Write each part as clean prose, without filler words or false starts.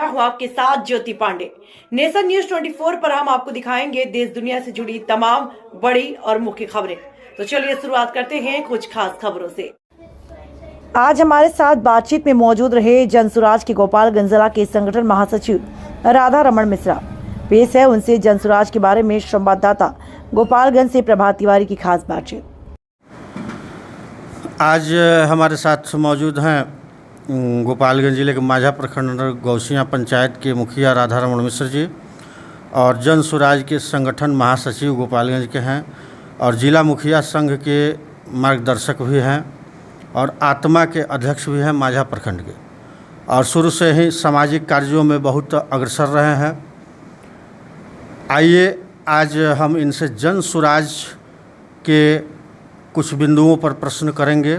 हूं आपके साथ ज्योति पांडे। नेशन न्यूज 24 पर हम आपको दिखाएंगे देश दुनिया से जुड़ी तमाम बड़ी और मुख्य खबरें। तो चलिए शुरुआत करते हैं कुछ खास खबरों से। आज हमारे साथ बातचीत में मौजूद रहे जनसुराज के गोपालगंज जिला के संगठन महासचिव राधा रमण मिश्रा। पेश है उनसे जनसुराज के बारे में संवाददाता गोपालगंज से प्रभात तिवारी की खास बातचीत। आज हमारे साथ मौजूद हैं गोपालगंज जिले के माझा प्रखंड गौसिया पंचायत के मुखिया राधा रमण मिश्र जी और जनसुराज के संगठन महासचिव गोपालगंज के हैं और जिला मुखिया संघ के मार्गदर्शक भी हैं और आत्मा के अध्यक्ष भी हैं माझा प्रखंड के, और शुरू से ही सामाजिक कार्यों में बहुत अग्रसर रहे हैं। आइए आज हम इनसे जनसुराज के कुछ बिंदुओं पर प्रश्न करेंगे।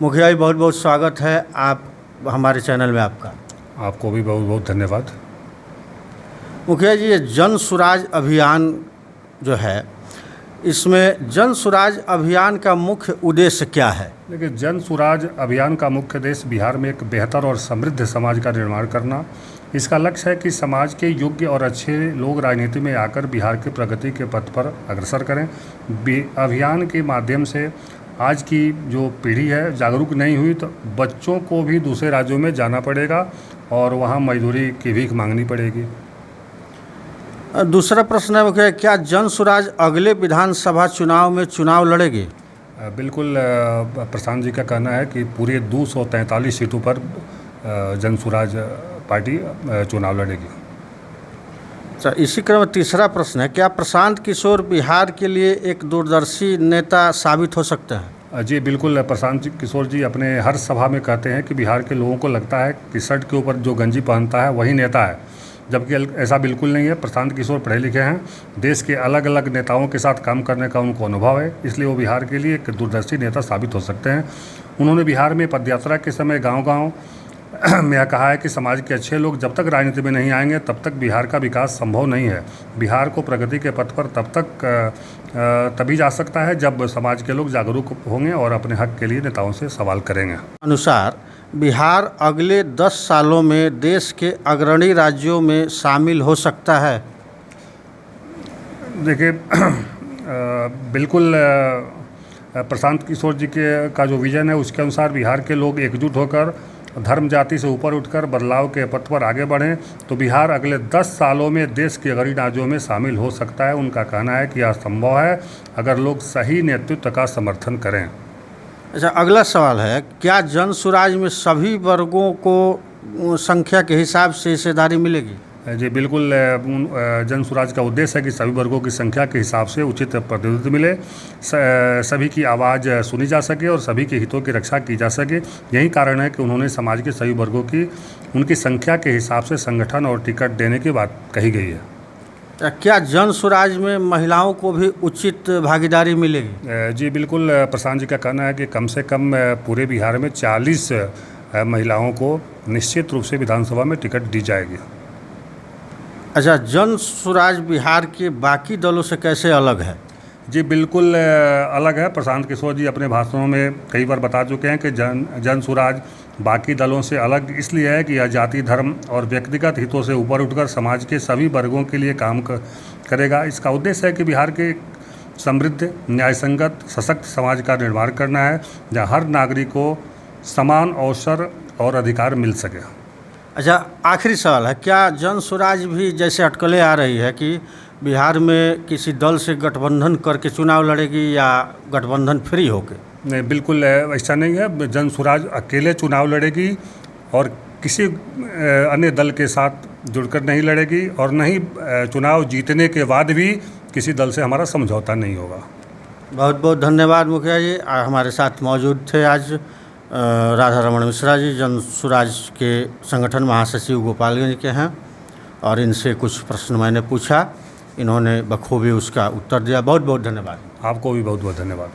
मुखिया जी, बहुत बहुत स्वागत है आप हमारे चैनल में आपका। आपको भी बहुत बहुत धन्यवाद। मुखिया जी, ये जनसुराज अभियान जो है, इसमें जनसुराज अभियान का मुख्य उद्देश्य क्या है? देखिए, जनसुराज अभियान का मुख्य उद्देश्य बिहार में एक बेहतर और समृद्ध समाज का निर्माण करना। इसका लक्ष्य है कि समाज के योग्य और अच्छे लोग राजनीति में आकर बिहार की प्रगति के पथ पर अग्रसर करें। अभियान के माध्यम से आज की जो पीढ़ी है जागरूक नहीं हुई तो बच्चों को भी दूसरे राज्यों में जाना पड़ेगा और वहाँ मजदूरी की भीख मांगनी पड़ेगी। दूसरा प्रश्न है मुखिया, क्या जनसुराज अगले विधानसभा चुनाव में चुनाव लड़ेगी? बिल्कुल, प्रशांत जी का कहना है कि पूरे 243 सीटों पर जनसुराज पार्टी चुनाव लड़ेगी। अच्छा, इसी क्रम में तीसरा प्रश्न है, क्या प्रशांत किशोर बिहार के लिए एक दूरदर्शी नेता साबित हो सकते हैं? जी बिल्कुल, प्रशांत किशोर जी अपने हर सभा में कहते हैं कि बिहार के लोगों को लगता है कि शर्ट के ऊपर जो गंजी पहनता है वही नेता है, जबकि ऐसा बिल्कुल नहीं है। प्रशांत किशोर पढ़े लिखे हैं, देश के अलग अलग नेताओं के साथ काम करने का उनको अनुभव है, इसलिए वो बिहार के लिए एक दूरदर्शी नेता साबित हो सकते हैं। उन्होंने बिहार में पदयात्रा के समय गाँव-गाँव में यह कहा है कि समाज के अच्छे लोग जब तक राजनीति में नहीं आएंगे तब तक बिहार का विकास संभव नहीं है। बिहार को प्रगति के पथ पर तभी जा सकता है जब समाज के लोग जागरूक होंगे और अपने हक के लिए नेताओं से सवाल करेंगे। अनुसार बिहार अगले 10 सालों में देश के अग्रणी राज्यों में शामिल हो सकता है। देखिए, बिल्कुल प्रशांत किशोर जी का जो विजन है उसके अनुसार बिहार के लोग एकजुट होकर धर्म जाति से ऊपर उठकर बदलाव के पथ पर आगे बढ़ें तो बिहार अगले 10 सालों में देश के अग्रणी राज्यों में शामिल हो सकता है। उनका कहना है कि यह संभव है अगर लोग सही नेतृत्व का समर्थन करें। अच्छा, अगला सवाल है, क्या जनसुराज में सभी वर्गों को संख्या के हिसाब से हिस्सेदारी मिलेगी? जी बिल्कुल, जनसुराज का उद्देश्य है कि सभी वर्गों की संख्या के हिसाब से उचित प्रतिनिधित्व मिले, सभी की आवाज़ सुनी जा सके और सभी के हितों की रक्षा की जा सके। यही कारण है कि उन्होंने समाज के सभी वर्गों की उनकी संख्या के हिसाब से संगठन और टिकट देने की बात कही गई है। क्या जनसुराज में महिलाओं को भी उचित भागीदारी मिलेगी? जी बिल्कुल, प्रशांत जी का कहना है कि कम से कम पूरे बिहार में 40 महिलाओं को निश्चित रूप से विधानसभा में टिकट दी जाएगी। अच्छा, जनसुराज बिहार के बाकी दलों से कैसे अलग है? जी बिल्कुल अलग है। प्रशांत किशोर जी अपने भाषणों में कई बार बता चुके हैं कि जनसुराज बाकी दलों से अलग इसलिए है कि यह जाति, धर्म और व्यक्तिगत हितों से ऊपर उठकर समाज के सभी वर्गों के लिए काम करेगा। इसका उद्देश्य है कि बिहार के समृद्ध, न्यायसंगत, सशक्त समाज का निर्माण करना है जहाँ हर नागरिक को समान अवसर और अधिकार मिल सके। अच्छा, आखिरी सवाल है, क्या जनसुराज भी जैसे अटकलें आ रही है कि बिहार में किसी दल से गठबंधन करके चुनाव लड़ेगी या गठबंधन फ्री होके? नहीं, बिल्कुल ऐसा नहीं है। जनसुराज अकेले चुनाव लड़ेगी और किसी अन्य दल के साथ जुड़कर नहीं लड़ेगी और न ही चुनाव जीतने के बाद भी किसी दल से हमारा समझौता नहीं होगा। बहुत बहुत धन्यवाद मुखिया जी, हमारे साथ मौजूद थे आज राधा रमण मिश्रा जी, जनसुराज के संगठन महासचिव गोपालगंज के हैं, और इनसे कुछ प्रश्न मैंने पूछा, इन्होंने बखूबी उसका उत्तर दिया। बहुत बहुत धन्यवाद। आपको भी बहुत बहुत धन्यवाद।